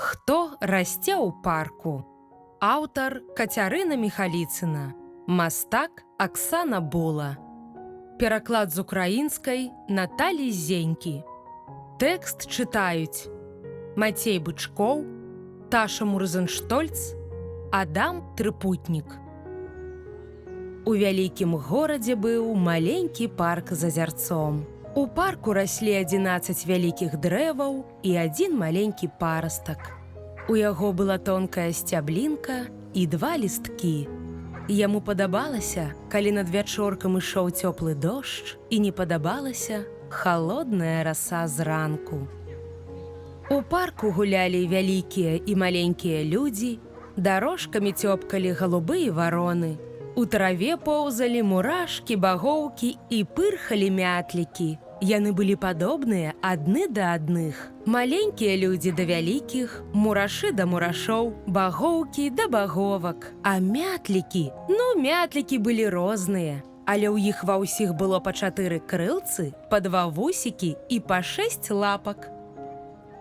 Хто расце ў парку? Аўтар Кацярына Міхаліцына, мастак Аксана Була. Пераклад з украінскай Наталі Зенькі. Тэкст чытаюць Мацей Бычкоў, Таша Мурзенштольц, Адам Трыпутнік. У вялікім горадзе быў маленькі парк з азярцом. У парку раслі 11 вялікіх дрэваў і адзін маленькі парастак. У яго была тонкая сцяблінка і 2 лісткі. Яму падабалася, калі над вячоркам ішоў цёплы дождж, і не падабалася халодная раса зранку. У парку гулялі вялікія і маленькія людзі, дарожкамі цёпкалі галубы і вароны. У траве поўзалі мурашкі, багоўкі і пырхалі мятлікі. Яны былі падобныя адны да адных. Маленькія людзі да вялікіх, мурашы да мурашоў, багоўкі да баговак. А мятлікі, мятлікі былі розныя. Але ў іх ва ўсіх было па 4 крылцы, па 2 вусікі і па 6 лапак.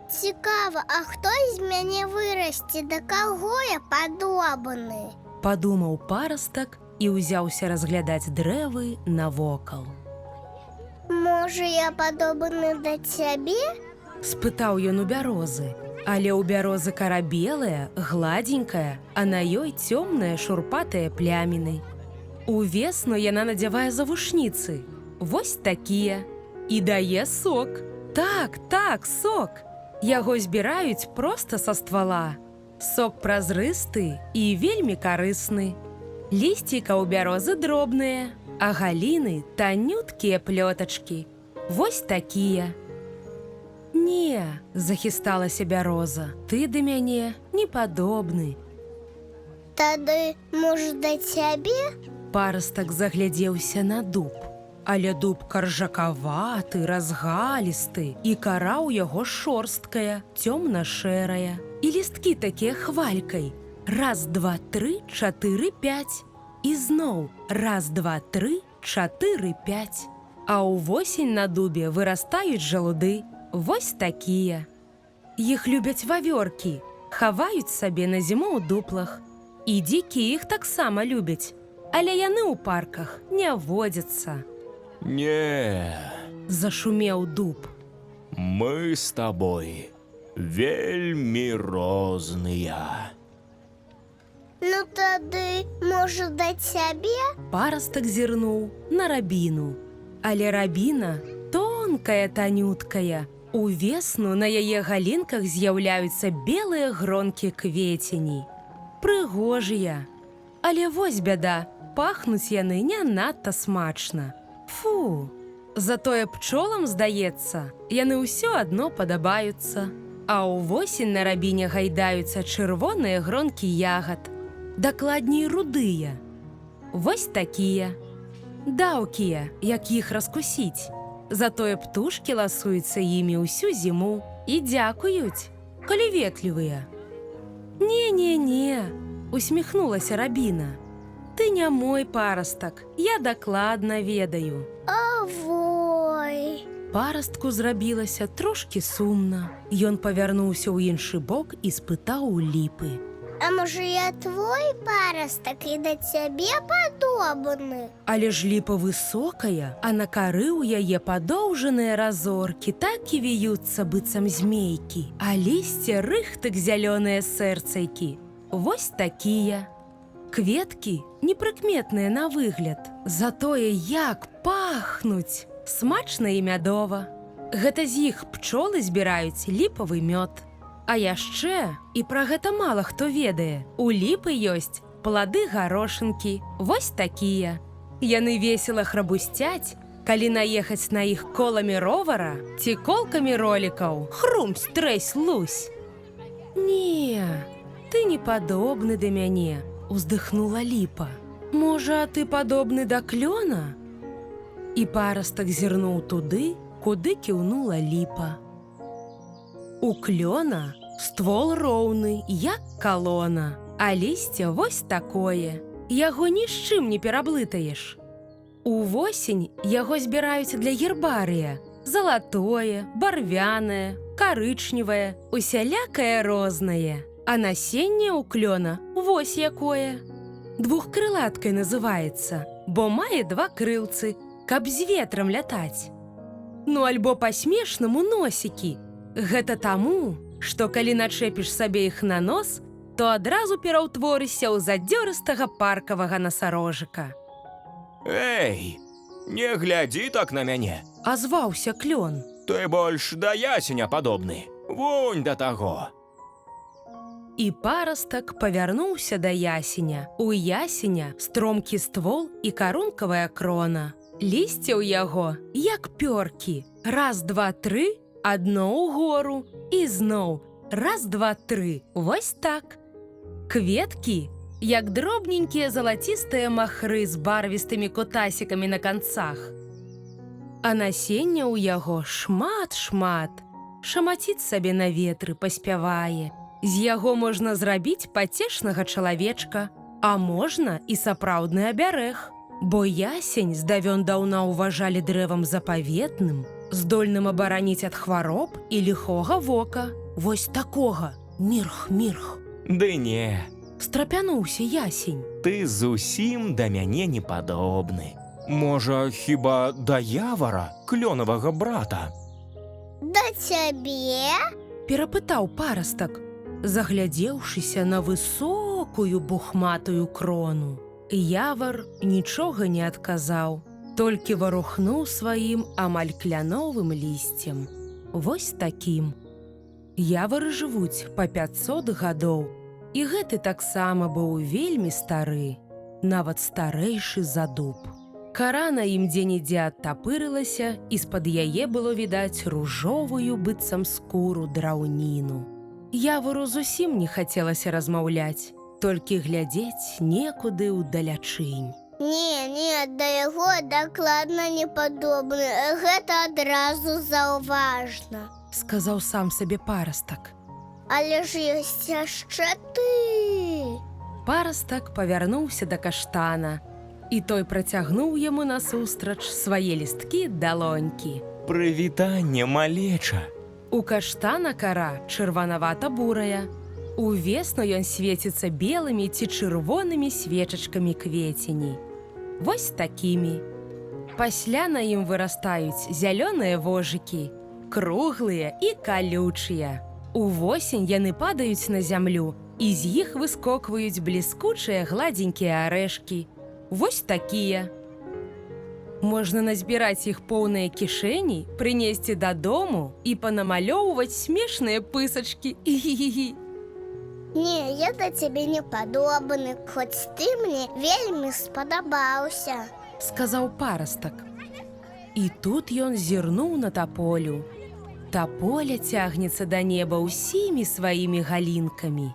Цікава, а хто з мяне вырасце, да каго я падобны? Падумаў парастак і ўзяўся разглядаць дрэвы навокал. Можа, я падобны да цябе? Спытаў ён у бярозы. Але ў бярозы кара белая, гладзенькая, а на ёй цёмныя шурпатыя пляміны. Увесну яна надзявае завушніцы. Вось такія. І дае сок. Так, сок. Яго збіраюць проста са ствала. Сок празрысты і вельмі карысны. Лісціка ў бярозы дробныя, а галіны танюткія плётачкі. Вось такія. Не, захісталася бяроза, ты да мяне не падобны. Тады, можа, да цябе? Парастак заглядзеўся на дуб. Але дуб каржакаваты, разгалісты, і кара ў яго шорсткая, цёмна-шэрая. І лісткі такія хвалькай. 1, 2, 3, 4, 5. І зноў 1, 2, 3, 4, 5. А ўвосень на дубе вырастаюць жалуды. Вось такія. Іх любяць вавёркі, хаваюць сабе на зіму ў дуплах. І дзікі іх таксама любяць. Але яны ў парках не водзяцца. Не, зашумеў дуб. Мы з табой вельмі розныя. Ну тады, можа, да цябе? Парастак зірнуў на рабіну. Але рабіна тонкая, танюткая. Увесну на яе галінках з'яўляюцца белыя гронкі кветені. Прыгожыя. Але вось бяда, пахнуць яны не надта смачна. Фу! Затое пчолам, здаецца, яны ўсё адно падабаюцца. А ўвосень на рабіне гайдаюцца чырвоныя гронкі ягад. Дакладней, рудыя. Вось такія. Даўкія, як іх раскусіць. Затое птушкі ласуюцца імі ўсю зіму і дзякуюць, калі ветлівыя. Не, усміхнулася рабіна. Ты не мой парастак, я дакладна ведаю. Авой! Парастку зрабілася трошкі сумна. Ён павярнуўся ў іншы бок і спытаў у ліпы. А можа, я твой парастак і да цябе падобны? Але ж ліпа высокая, а на кары ў яе падоўжаныя разоркі так і віюцца быццам змейкі, а лісце рыхтык зялёныя сэрцайкі. Вось такія. Кветкі непрыкметныя на выгляд, затое як пахнуць! Смачна і мядова. Гэта з іх пчолы збіраюць ліпавы мёд. А яшчэ, і пра гэта мала хто ведае, у ліпы ёсць плады гарошынкі, вось такія. Яны весела храбусцяць, калі наехаць на іх коламі ровара ці колкамі ролікаў. Хрумсь, трэсь, лусь. Не, ты не падобны да мяне, уздыхнула ліпа. Можа, ты падобны да клёна? І парастак зірнуў туды, куды кіўнула ліпа. У клёна ствол роўны, як калона, а лісце вось такое. Яго ні з чым не пераблытаеш. Увосень яго збіраюць для гербарыя. Залатое, барвянае, карычневае, усялякае рознае. А насенне ў клёна вось якое. Двухкрылаткай называецца, бо мае 2 крылцы, каб з ветрам лятаць. Ну альбо па-смешнаму носікі. Гэта таму, што калі начэпіш сабе іх на нос, то адразу пераўтворыся ў задзёрыстага паркавага насарожыка. Эй, не глядзі так на мяне. Азваўся клён. Ты больш да ясеня падобны. Вунь да таго. І парастак павярнуўся да ясеня. У ясеня стромкі ствол і карункавая крона. Лісце ў яго, як пёркі. Раз, два, тры, адно ўгору, і зноў. Раз, два, тры. Вось так. Кветкі, як дробненькія залацістыя махры з барвістымі кутасікамі на канцах. А насення ў яго шмат-шмат. Шамаціць сабе на ветры паспявае. З яго можна зрабіць пацешнага чалавечка, а можна і сапраўдны абярэг. Бо ясень здавён-даўна ўважалі дрэвам запаветным, здольным абараніць ад хвароб і ліхога вока. Вось такога, мірх-мірх. Ды не, Страпянуўся ясень. ты зусім да мяне не падобны. Можа, хіба да явара, клёнавага брата? Да цябе? Перапытаў парастак, заглядзеўшыся на высокую бухматую крону. Явар нічога не адказаў, толькі варухнуў сваім амаль кляновым лісцем. Вось такім. Явары жывуць па 500 гадоў, і гэты таксама быў вельмі стары, нават старэйшы за дуб. Кара на ім дзе-нідзе адтапырылася, і з-пад яе было відаць ружовую быццам скуру драўніну. Явару зусім не хацелася размаўляць, толькі глядзець некуды ўдалячынь. Не, да яго дакладна не падобны. Гэта адразу заўважна. Сказаў сам сабе парастак. Але ж ёсць яшчэ ты. Парастак павярнуўся да каштана, і той працягнуў яму насустрач свае лісткі далонькі. Прывітанне, малеча. У каштана кара чырванавата-бурая. Увесну ён свеціцца белымі ці чырвонымі свечачкамі квецені. Вось такімі. Пасля на ім вырастаюць зялёныя вожыкі, круглыя і калючыя. Увосень яны падаюць на зямлю, і з іх выскокваюць бліскучыя гладзенькія арэшкі. Вось такія. Можна назбіраць іх поўныя кішэні, прынесці дадому і панамалёўваць смешныя пысачкі. І-хі-хі-хі. Не, я да цябе не падобны, хоць ты мне вельмі спадабаўся. Сказаў парастак. І тут ён зірнуў на таполю. Таполя цягнецца да неба ўсімі сваімі галінкамі.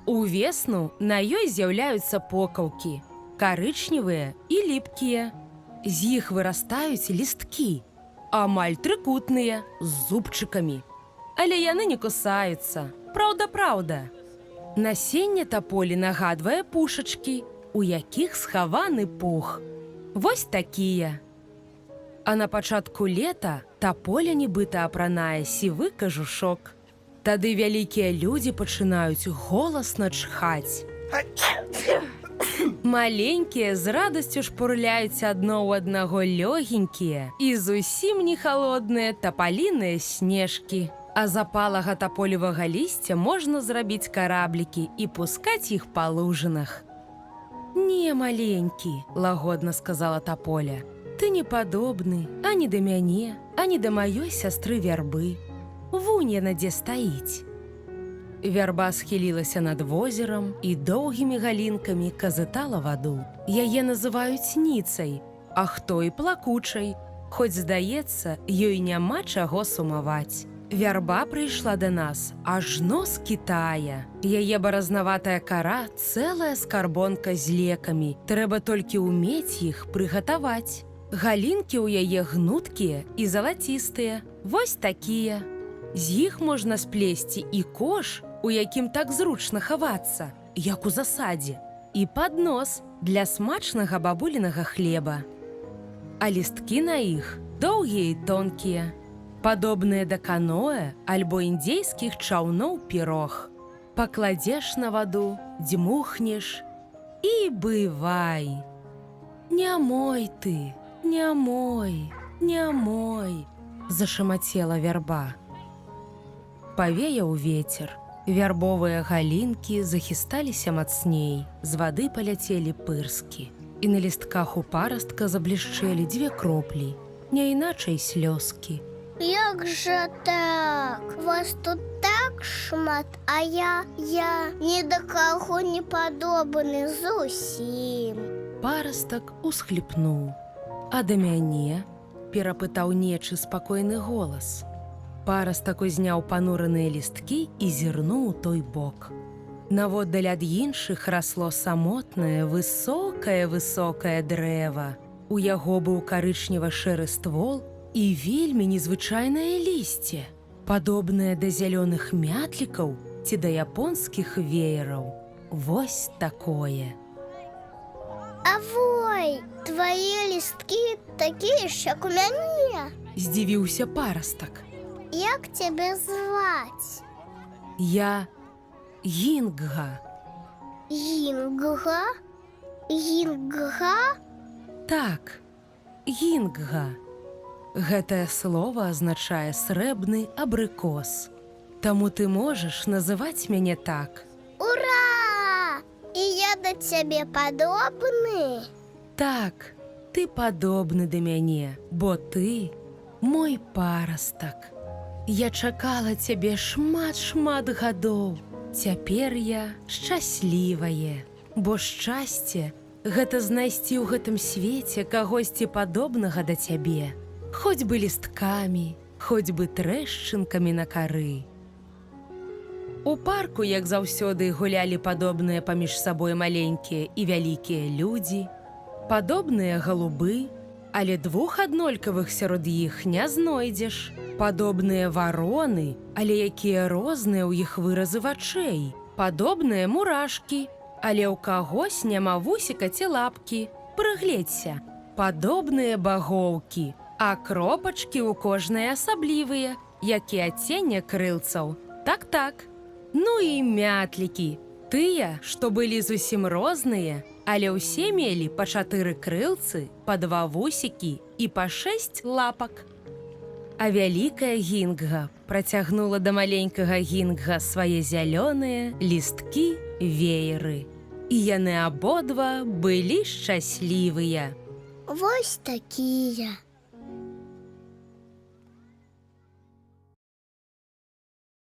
Увесну на ёй з'яўляюцца покаўкі, карычневыя і ліпкія. З іх вырастаюць лісткі, амаль трыкутныя, з зубчыкамі. Але яны не кусаюцца. Праўда. Насенне таполі нагадвае пушачкі, у якіх схаваны пух. Вось такія. А на пачатку лета таполя нібыта апранае сівы кажушок. Тады вялікія людзі пачынаюць голасна чхаць. Маленькія з радасцю шпурляюць адно ў аднаго лёгенькія і зусім не халодныя тапаліныя снежкі. А з апалага таполевага лісця можна зрабіць караблікі і пускаць іх па лужынах. Не, маленькі, лагодна сказала таполя. Ты не падобны ані да мяне, ані да маёй сястры вярбы. Вунь яна дзе стаіць. Вярба схілілася над возерам і доўгімі галінкамі казытала ваду. Яе называюць ніцай, а хто і плакучай, хоць, здаецца, ёй няма чаго сумаваць. Вярба прыйшла да нас ажно з Кітая. Яе баразнаватая кара цэлая скарбонка з лекамі. Трэба толькі ўмець іх прыгатаваць. Галінкі ў яе гнуткія і залацістыя. Вось такія. З іх можна сплесці і кош, у якім так зручна хавацца, як у засадзе, і паднос для смачнага бабулінага хлеба. А лісткі на іх доўгія і тонкія. падобнае да каноэ альбо індзейскіх чаўноў пірог. Пакладзеш на ваду, дзьмухнеш і бывай. Не мой ты, не мой, не мой, зашамацела вярба. Павеяў вецер. Вярбовыя галінкі захісталіся мацней, з вады паляцелі пырскі. І на лістках у парастка заблішчэлі 2 кроплі, не іначай слёзкі. Як жа так? Вас тут так шмат, а я ні да каго не падобны зусім. Парастак усхліпнуў. А да мяне? Перапытаў нечы спакойны голас. Парастак узняў панураныя лісткі і зірнуў у той бок. Наводдаль ад іншых расло самотнае, высокае дрэва. У яго быў карычнева-шэры ствол і вельмі незвычайнае лісце, падобнае да зялёных мятлікаў ці да японскіх веераў. Вось такое. А вой, твае лісткі такія ж, як у мяне. Здзівіўся парастак. Як цябе зваць? Я Гінгга. Гінгга? Гінгга? Так, Гінгга. Гэтае слова азначае срэбны абрыкос. Таму ты можаш называць мяне так. Ура! І я да цябе падобны? Так, ты падобны да мяне, бо ты мой парастак. Я чакала цябе шмат гадоў. Цяпер я шчаслівае, бо шчасце – гэта знайсці ў гэтым свеце кагосьці падобнага да цябе, хоць бы лісткамі, хоць бы трэшчынкамі на кары. У парку, як заўсёды, гулялі падобныя паміж сабой маленькія і вялікія людзі, падобныя галубы, але 2 аднолькавых сярод іх не знойдзеш. Падобныя вароны, але якія розныя ў іх выразы вачэй. Падобныя мурашкі, але ў кагось няма вусіка ці лапкі. Прыгледзься. Падобныя багоўкі, а кропачкі ў кожнай асаблівыя, як і адценне крылцаў. Так. Ну і мятлікі. Тыя, што былі зусім розныя, але ўсе мелі па 4 крылцы, па 2 вусікі і па 6 лапак. А вялікая Гінгга працягнула да маленькага Гінгга свае зялёныя лісткі вееры. І яны абодва былі шчаслівыя. Вось такія.